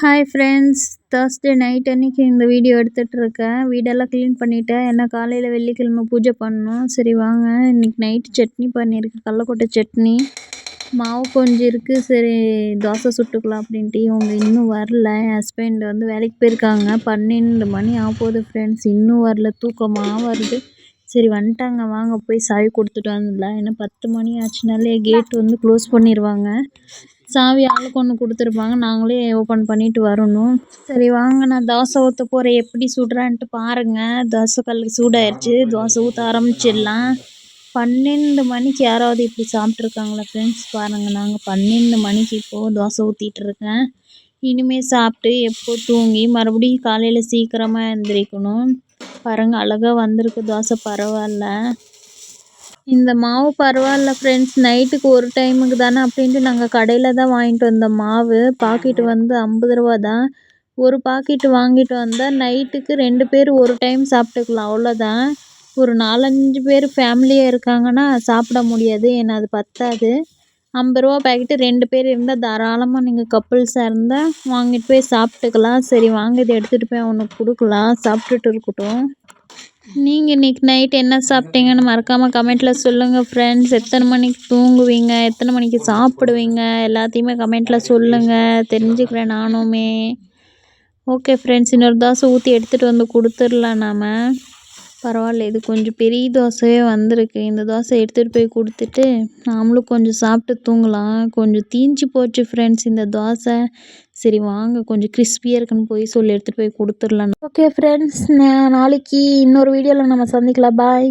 Hi friends, Thursday night அன்றைக்கி இந்த video எடுத்துகிட்ருக்கேன். வீடெல்லாம் க்ளீன் பண்ணிவிட்டேன். ஏன்னா காலையில் வெள்ளிக்கிழமை பூஜை பண்ணணும். சரி வாங்க, இன்றைக்கி நைட்டு சட்னி பண்ணியிருக்கேன், கடலக்கொட்டை சட்னி. மாவு கொஞ்சம் இருக்குது, சரி தோசை சுட்டுக்கலாம் அப்படின்ட்டு. இவங்க இன்னும் வரல. என் ஹஸ்பண்ட் வந்து வேலைக்கு போயிருக்காங்க. 12 மணி ஆகப்போகுது ஃப்ரெண்ட்ஸ், இன்னும் வரல. தூக்கமாக வருது. சரி வந்துட்டாங்க, வாங்க போய் சாவி கொடுத்துட்டு வந்துடலாம். ஏன்னா 10 மணி ஆச்சுனாலே கேட் வந்து க்ளோஸ் பண்ணிடுவாங்க. சாவி ஆளுக்கு ஒன்று கொடுத்துருப்பாங்க, நாங்களே ஓப்பன் பண்ணிட்டு வரணும். சரி வாங்க, நான் தோசை ஊற்ற போகிறேன். எப்படி சுடுறான்ட்டு பாருங்கள். தோசை கல் சூடாயிடுச்சு, தோசை ஊற்ற ஆரம்பிச்சிடலாம். 12 மணிக்கு யாராவது இப்படி சாப்பிட்ருக்காங்களா ஃப்ரெண்ட்ஸ்? பாருங்கள், நாங்கள் 12 மணிக்கு இப்போது தோசை ஊற்றிட்டுருக்கேன். இனிமேல் சாப்பிட்டு எப்போ தூங்கி மறுபடியும் காலையில் சீக்கிரமாக எழுந்திரிக்கணும். பாருங்கள், அழகாக வந்திருக்கு தோசை, பரவாயில்ல. இந்த மாவு பரவாயில்ல ஃப்ரெண்ட்ஸ், நைட்டுக்கு ஒரு டைமுக்கு தானே அப்படின்ட்டு நாங்கள் கடையில் தான் வாங்கிட்டு வந்தோம் மாவு. பாக்கெட்டு வந்து 50 ரூபா தான். ஒரு பாக்கெட்டு வாங்கிட்டு வந்தால் நைட்டுக்கு 2 பேர் ஒரு டைம் சாப்பிட்டுக்கலாம், அவ்வளோதான். ஒரு 4-5 பேர் ஃபேமிலியாக இருக்காங்கன்னா சாப்பிட முடியாது, ஏன்னா அது பத்தாது. 50 ரூபா பாக்கெட்டு 2 பேர் இருந்தால் தாராளமாக நீங்கள் கப்புள்ஸாக இருந்தால் வாங்கிட்டு போய் சாப்பிட்டுக்கலாம். சரி வாங்க, இதை எடுத்துகிட்டு போய் அவனுக்கு கொடுக்கலாம், சாப்பிட்டுட்டு இருக்கட்டும். நீங்கள் இன்றைக்கி நைட் என்ன சாப்பிட்டீங்கன்னு மறக்காமல் கமெண்ட்டில் சொல்லுங்கள் ஃப்ரெண்ட்ஸ். எத்தனை மணிக்கு தூங்குவீங்க, எத்தனை மணிக்கு சாப்பிடுவீங்க, எல்லாத்தையுமே கமெண்ட்டில் சொல்லுங்கள், தெரிஞ்சுக்கிறேன் நானுமே. ஓகே ஃப்ரெண்ட்ஸ், இன்னொரு தோசை ஊற்றி எடுத்துகிட்டு வந்து கொடுத்துடலாம் நாம். பரவாயில்ல, இது கொஞ்சம் பெரிய தோசையே வந்திருக்கு. இந்த தோசை எடுத்துகிட்டு போய் கொடுத்துட்டு நாமளும் கொஞ்சம் சாப்பிட்டு தூங்கலாம். கொஞ்சம் தீஞ்சு போச்சு ஃப்ரெண்ட்ஸ் இந்த தோசை. சரி வாங்க, கொஞ்சம் கிறிஸ்பியாக இருக்குன்னு போய் சொல்லி எடுத்துகிட்டு போய் கொடுத்துடலாம். ஓகே ஃப்ரெண்ட்ஸ், நாளைக்கு இன்னொரு வீடியோவில் நம்ம சந்திக்கலாம். பாய்.